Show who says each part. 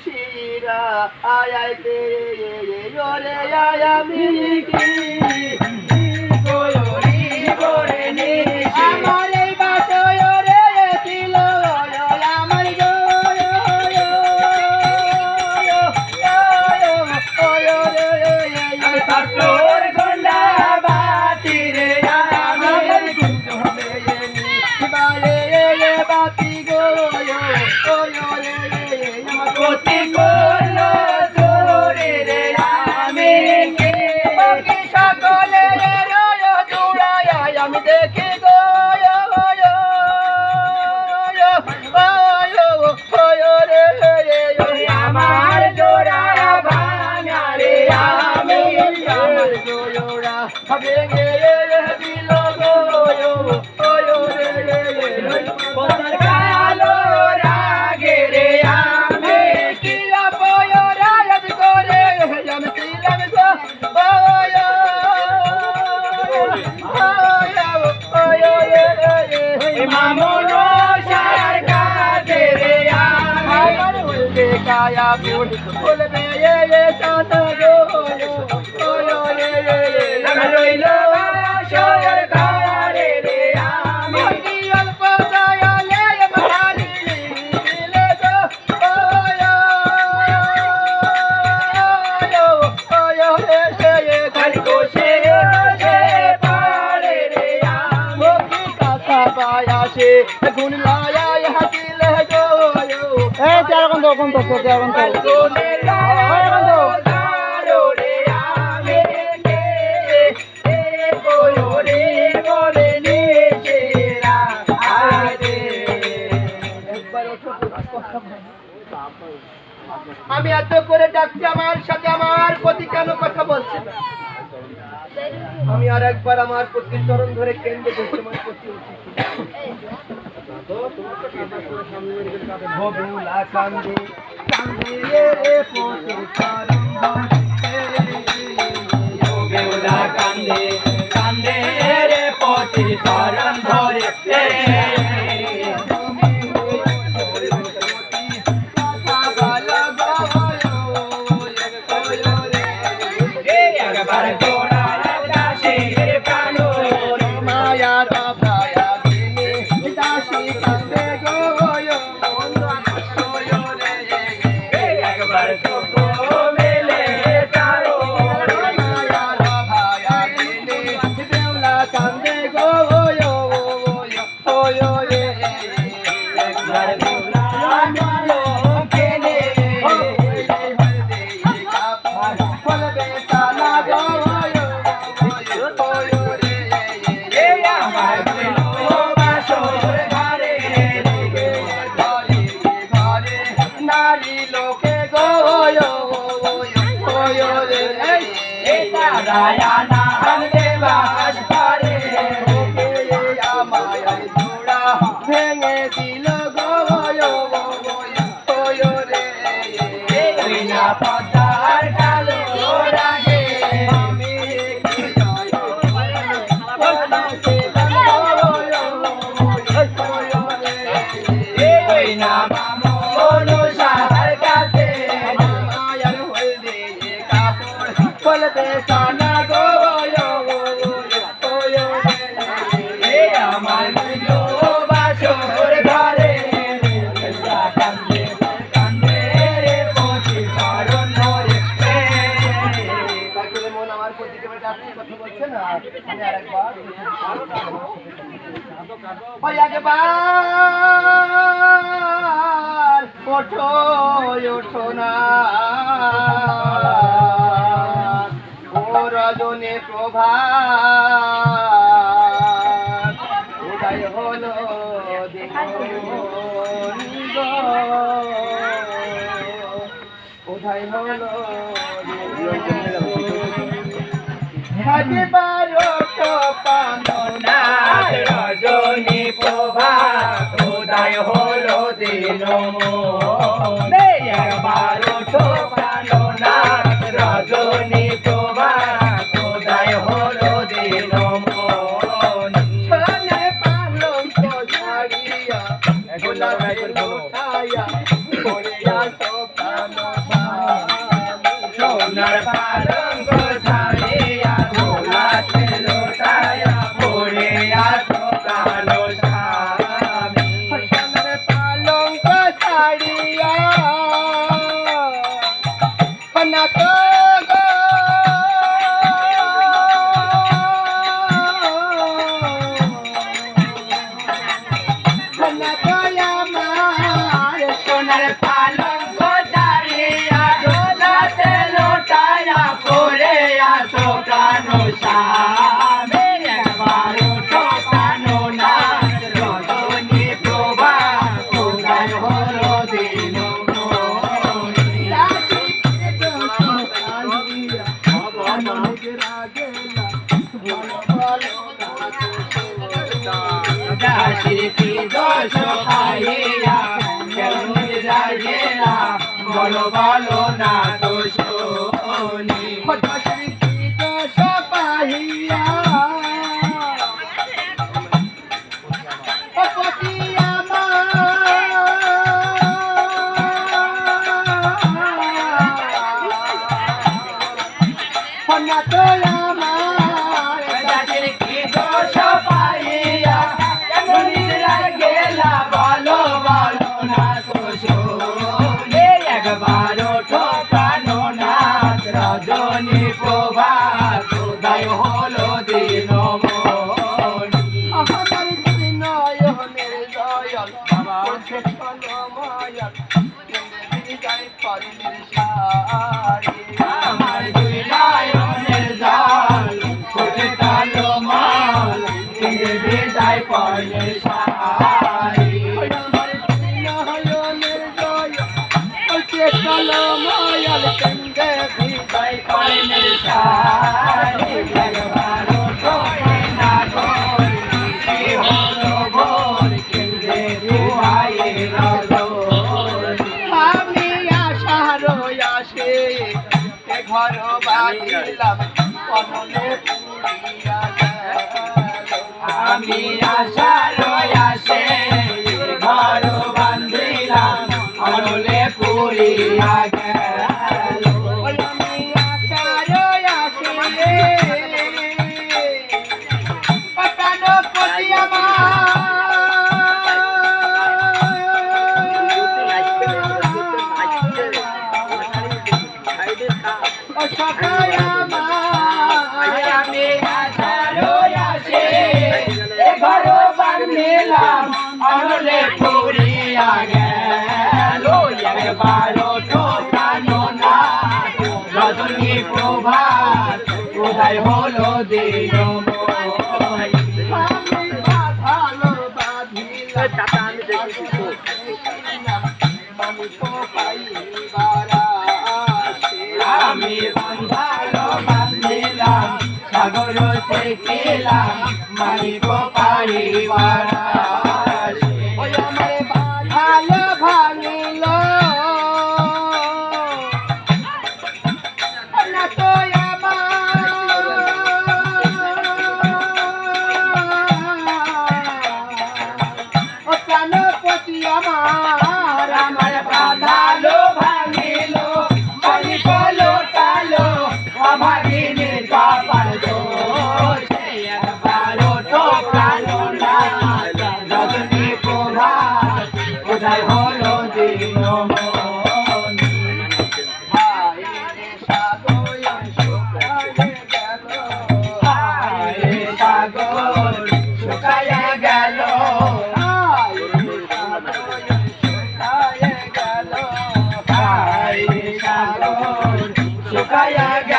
Speaker 1: শিরা আয়াইতে ওরে আয়ামি কি গোয়রি গোরে নি আমার এই বাসয় রে ছিল আমার গো আমি পাট্টোর গন্ডা বাতি রে আমি হবে বালে বাতি গো গতি করলো জোরে রে আমি কি সকলে জুড়ায় আমি দেখি গো আমার জোড়া ভাঙা রে আমি জোড়া ভেঙে দিল গো কালো রাগে রে আমি কি অপরাধ করে আমি ছিলাম গো মামুন সার কাছে রে আমার বলবে কায়া বলবে সাথা গো রইল সর কারে রে আমি অল্প দয়ালে ভালি দিলে গো খালি কোষে পারে রে আমি কি কথা পায়াসে গুণ লায়া হাতিলে গো তেরো কোন তো তেরো কোন আমি এত করে ডাকছি আমার সাথে আমার প্রতি কেন কথা বলছে না আমি আর একবার আমার প্রতি চরণ ধরে কেন্দ্রে বসে আমার প্রতি ভবুলা কান্দে কান্দে রে পোতে চরণ ভবুলা কান্দে কান্দে রে পোতে চরণ ধরে ভেঙে দিল গো রে পদ্মার কালো রাগে আমি না মামুন সার কাছে মায়ার হলদে কাপড় বলবে সানা গো আমার বাসর ঘরে কান্দে রে পতি কারণ ধরে মন আমার প্রতি কথা বলছে না আমি আরেকবার ওঠো ওঠো না ও রজনী প্রভা উদয় হলো উদয় হলো রজনী প্রভা উদয় হলো দিন রজনী প্রভা উদয় হলো দিন পালং ছাড়িয়া গোলাপের ছায়া
Speaker 2: সোনার পালঙ্ক ছাড়িয়া দোলাতে লোটায়া পড়ে আসো প্রাণ স্বামী একবার ওঠো প্রাণ না রজনী প্রভা কোথায় হলো দিন দাসীর কি দোষ পাইয়া কেমন রাগেলা বলো বলো না দোষ
Speaker 1: দাসীর কি দোষ পাইয়া পতি আমার
Speaker 2: দাসীর কি দোষ পাইয়া কেমন রাগেলা বলো বলো না দোষ একবার ওঠো প্রাণনাথ রজনী প্রভা কোথায় হলো দিন
Speaker 1: আমার নয়নের দয়াল বলছে ছলমায়াল বিদায় করিলেন সারি
Speaker 2: আমার দুই নয়নের জল খুঁজে কালো মাল কিন্তু বিদায় পড়ে সারি
Speaker 1: আমার নয়নের দয়াল বলছে ছলমায়াল কেন্দ্রে
Speaker 2: বিদায় পড়ে সারি একবার ওঠো না গোর কি হলো ভোর কেন্দ্রে দুহায়ে রজনী
Speaker 1: আমি আশার আসে এ ঘর বাঁধিলাম কমলে পুরিয়া গেল।
Speaker 2: আমি আশার আসে ঘর বান্ধিলাম অনলে পুরিয়া গেল
Speaker 1: ওই আমি আশার আসে পটান পতি আমার সকাল আমার
Speaker 2: আমি আশার আসে ঘর বান্ধিলাম অনলে পুরিয়া গেল একবার ওঠো প্রাণনাথ রজনী প্রভাত কোথায় হলো দিন
Speaker 1: আমি বাঁধালো বাঁধিলাম মানুষ পাইবার আসে
Speaker 2: আমি বন্ধালো বান্ধিলাম সাগর থেকেলাম মালিক পারিবার
Speaker 1: ওই আমার বাঁধালো ভাঙিল না তো আমার ও প্রাণপতি আমার
Speaker 2: আমার বাঁধালো ভাঙিল মালিক লোটালো অভাগিনী কাপার দোষ একবার ওঠো প্রাণনাথ রজনী প্রভাত কোথায় হলো দিন সাগর শুকাইয়া গেল সাগর শুকাইয়া গেল